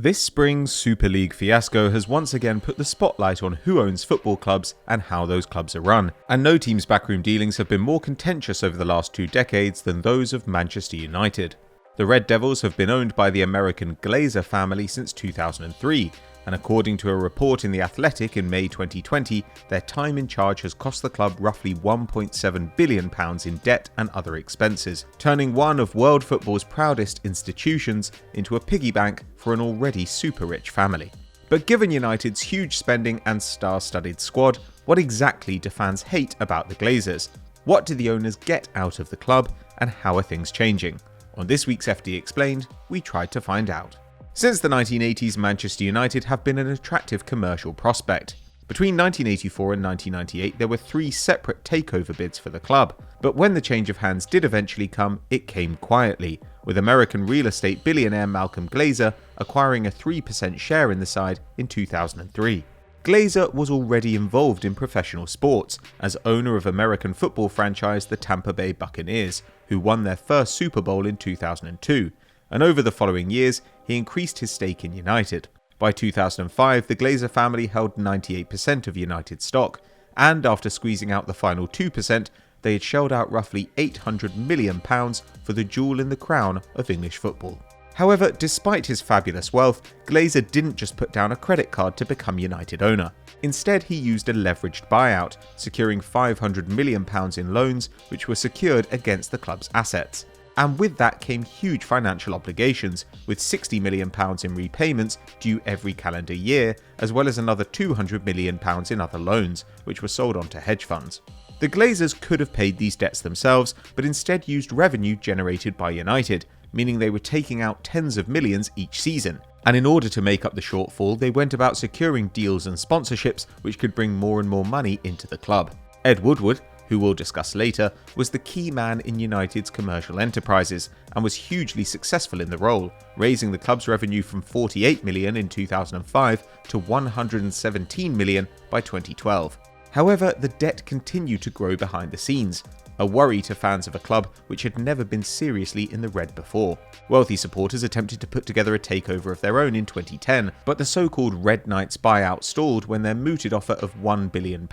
This spring's Super League fiasco has once again put the spotlight on who owns football clubs and how those clubs are run, and no team's backroom dealings have been more contentious over the last 2 decades than those of Manchester United. The Red Devils have been owned by the American Glazer family since 2003, and according to a report in The Athletic in May 2020, their time in charge has cost the club roughly £1.7 billion in debt and other expenses, turning one of world football's proudest institutions into a piggy bank for an already super rich family. But given United's huge spending and star-studded squad, what exactly do fans hate about the Glazers? What do the owners get out of the club, and how are things changing? On this week's FD Explained, we tried to find out. Since the 1980s, Manchester United have been an attractive commercial prospect. Between 1984 and 1998, there were 3 separate takeover bids for the club, but when the change of hands did eventually come, it came quietly, with American real estate billionaire Malcolm Glazer acquiring a 3% share in the side in 2003. Glazer was already involved in professional sports, as owner of American football franchise the Tampa Bay Buccaneers, who won their first Super Bowl in 2002. And over the following years, he increased his stake in United. By 2005, the Glazer family held 98% of United stock, and after squeezing out the final 2%, they had shelled out roughly £800 million for the jewel in the crown of English football. However, despite his fabulous wealth, Glazer didn't just put down a credit card to become United owner. Instead, he used a leveraged buyout, securing £500 million in loans, which were secured against the club's assets. And with that came huge financial obligations, with £60 million in repayments due every calendar year, as well as another £200 million in other loans, which were sold on to hedge funds. The Glazers could have paid these debts themselves, but instead used revenue generated by United, meaning they were taking out tens of millions each season. And in order to make up the shortfall, they went about securing deals and sponsorships which could bring more and more money into the club. Ed Woodward, who we'll discuss later, was the key man in United's commercial enterprises and was hugely successful in the role, raising the club's revenue from £48 million in 2005 to £117 million by 2012. However, the debt continued to grow behind the scenes, a worry to fans of a club which had never been seriously in the red before. Wealthy supporters attempted to put together a takeover of their own in 2010, but the so-called Red Knights buyout stalled when their mooted offer of £1 billion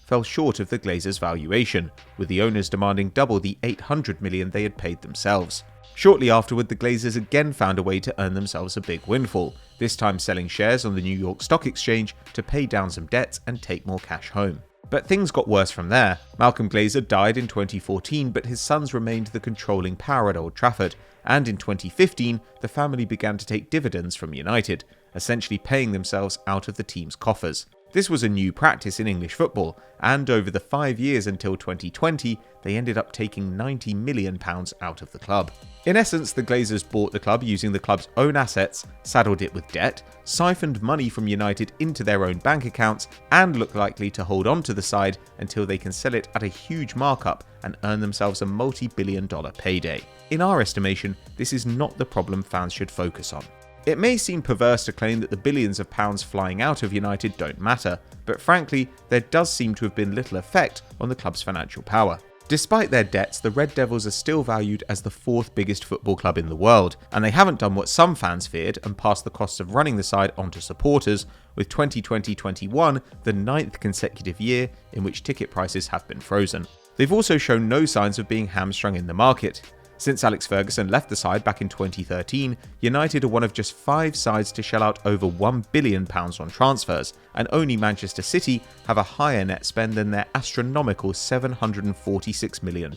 fell short of the Glazers' valuation, with the owners demanding double the £800 million they had paid themselves. Shortly afterward, the Glazers again found a way to earn themselves a big windfall, this time selling shares on the New York Stock Exchange to pay down some debts and take more cash home. But things got worse from there. Malcolm Glazer died in 2014, but his sons remained the controlling power at Old Trafford, and in 2015, the family began to take dividends from United, essentially paying themselves out of the team's coffers. This was a new practice in English football, and over the 5 years until 2020, they ended up taking £90 million out of the club. In essence, the Glazers bought the club using the club's own assets, saddled it with debt, siphoned money from United into their own bank accounts, and look likely to hold on to the side until they can sell it at a huge markup and earn themselves a multi-billion-dollar payday. In our estimation, this is not the problem fans should focus on. It may seem perverse to claim that the billions of pounds flying out of United don't matter, but frankly, there does seem to have been little effect on the club's financial power. Despite their debts, the Red Devils are still valued as the 4th biggest football club in the world, and they haven't done what some fans feared and passed the costs of running the side onto supporters, with 2020-21 the 9th consecutive year in which ticket prices have been frozen. They've also shown no signs of being hamstrung in the market. Since Alex Ferguson left the side back in 2013, United are one of just 5 sides to shell out over £1 billion on transfers, and only Manchester City have a higher net spend than their astronomical £746 million,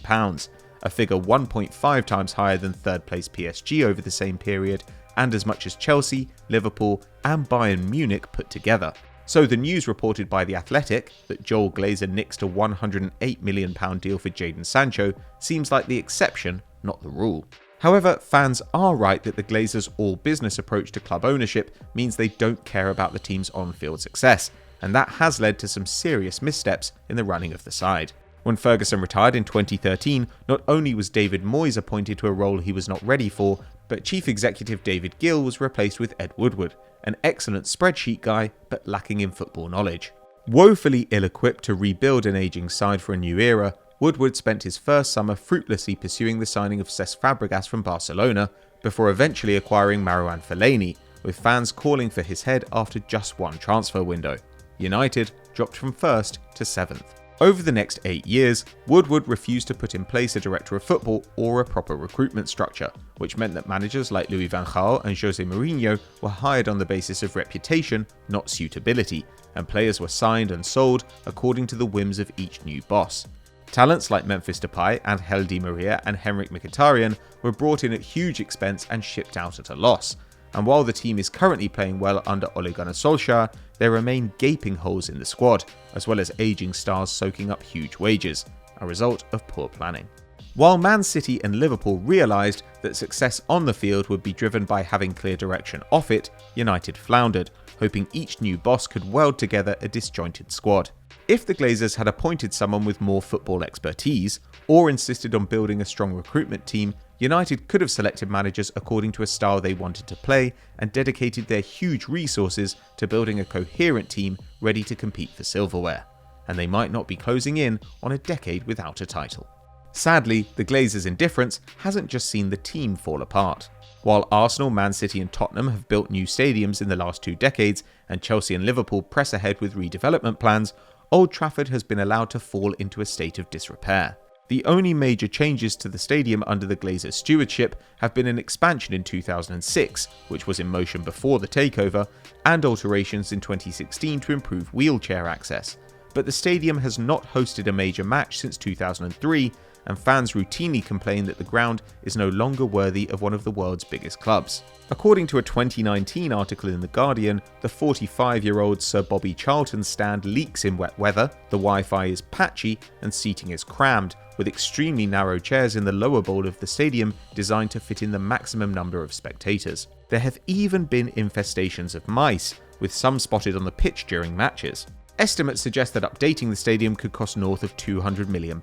a figure 1.5 times higher than third-place PSG over the same period, and as much as Chelsea, Liverpool and Bayern Munich put together. So the news reported by The Athletic that Joel Glazer nixed a £108 million deal for Jadon Sancho seems like the exception, not the rule. However, fans are right that the Glazers' all-business approach to club ownership means they don't care about the team's on-field success, and that has led to some serious missteps in the running of the side. When Ferguson retired in 2013, not only was David Moyes appointed to a role he was not ready for, but Chief Executive David Gill was replaced with Ed Woodward, an excellent spreadsheet guy but lacking in football knowledge. Woefully ill-equipped to rebuild an aging side for a new era, Woodward spent his first summer fruitlessly pursuing the signing of Cesc Fabregas from Barcelona, before eventually acquiring Marouane Fellaini, with fans calling for his head after just one transfer window. United dropped from 1st to 7th. Over the next 8 years, Woodward refused to put in place a director of football or a proper recruitment structure, which meant that managers like Louis van Gaal and Jose Mourinho were hired on the basis of reputation, not suitability, and players were signed and sold according to the whims of each new boss. Talents like Memphis Depay, Angel Di Maria and Henrik Mkhitaryan were brought in at huge expense and shipped out at a loss. And while the team is currently playing well under Ole Gunnar Solskjaer, there remain gaping holes in the squad, as well as aging stars soaking up huge wages, a result of poor planning. While Man City and Liverpool realised that success on the field would be driven by having clear direction off it, United floundered, hoping each new boss could weld together a disjointed squad. If the Glazers had appointed someone with more football expertise, or insisted on building a strong recruitment team, United could have selected managers according to a style they wanted to play and dedicated their huge resources to building a coherent team ready to compete for silverware. And they might not be closing in on a decade without a title. Sadly, the Glazers' indifference hasn't just seen the team fall apart. While Arsenal, Man City and Tottenham have built new stadiums in the last 2 decades, and Chelsea and Liverpool press ahead with redevelopment plans, Old Trafford has been allowed to fall into a state of disrepair. The only major changes to the stadium under the Glazer stewardship have been an expansion in 2006, which was in motion before the takeover, and alterations in 2016 to improve wheelchair access. But the stadium has not hosted a major match since 2003, and fans routinely complain that the ground is no longer worthy of one of the world's biggest clubs. According to a 2019 article in The Guardian, the 45-year-old Sir Bobby Charlton stand leaks in wet weather, the Wi-Fi is patchy, and seating is crammed, with extremely narrow chairs in the lower bowl of the stadium designed to fit in the maximum number of spectators. There have even been infestations of mice, with some spotted on the pitch during matches. Estimates suggest that updating the stadium could cost north of £200 million,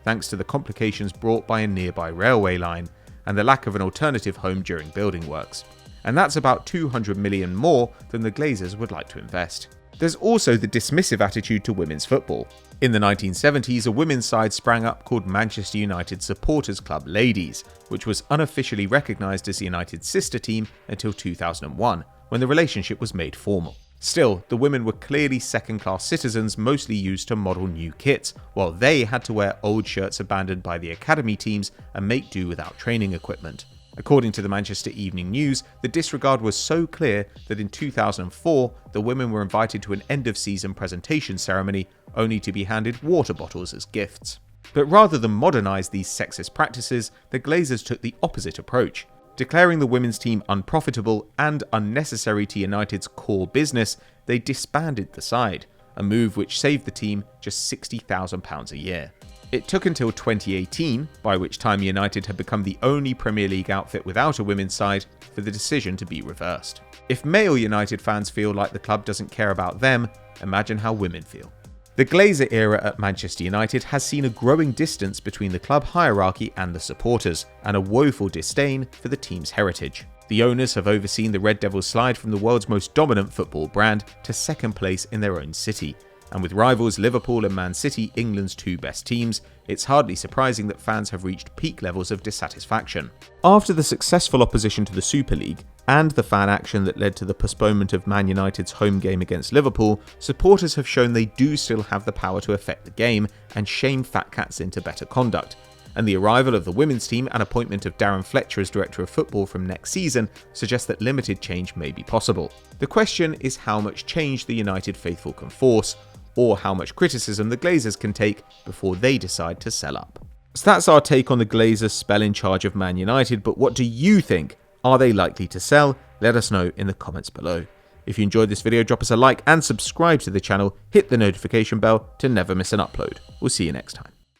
thanks to the complications brought by a nearby railway line, and the lack of an alternative home during building works. And that's about £200 million more than the Glazers would like to invest. There's also the dismissive attitude to women's football. In the 1970s, a women's side sprang up called Manchester United Supporters Club Ladies, which was unofficially recognised as the United's sister team until 2001, when the relationship was made formal. Still, the women were clearly second-class citizens mostly used to model new kits, while they had to wear old shirts abandoned by the academy teams and make do without training equipment. According to the Manchester Evening News, the disregard was so clear that in 2004, the women were invited to an end-of-season presentation ceremony, only to be handed water bottles as gifts. But rather than modernise these sexist practices, the Glazers took the opposite approach. Declaring the women's team unprofitable and unnecessary to United's core business, they disbanded the side, a move which saved the team just £60,000 a year. It took until 2018, by which time United had become the only Premier League outfit without a women's side, for the decision to be reversed. If male United fans feel like the club doesn't care about them, imagine how women feel. The Glazer era at Manchester United has seen a growing distance between the club hierarchy and the supporters, and a woeful disdain for the team's heritage. The owners have overseen the Red Devils slide from the world's most dominant football brand to second place in their own city. And with rivals Liverpool and Man City England's 2 best teams, it's hardly surprising that fans have reached peak levels of dissatisfaction. After the successful opposition to the Super League, and the fan action that led to the postponement of Man United's home game against Liverpool, supporters have shown they do still have the power to affect the game and shame fat cats into better conduct. And the arrival of the women's team and appointment of Darren Fletcher as director of football from next season suggests that limited change may be possible. The question is how much change the United faithful can force, or how much criticism the Glazers can take before they decide to sell up. So that's our take on the Glazers' spell in charge of Man United, but what do you think? Are they likely to sell? Let us know in the comments below. If you enjoyed this video, drop us a like and subscribe to the channel, hit the notification bell to never miss an upload. We'll see you next time.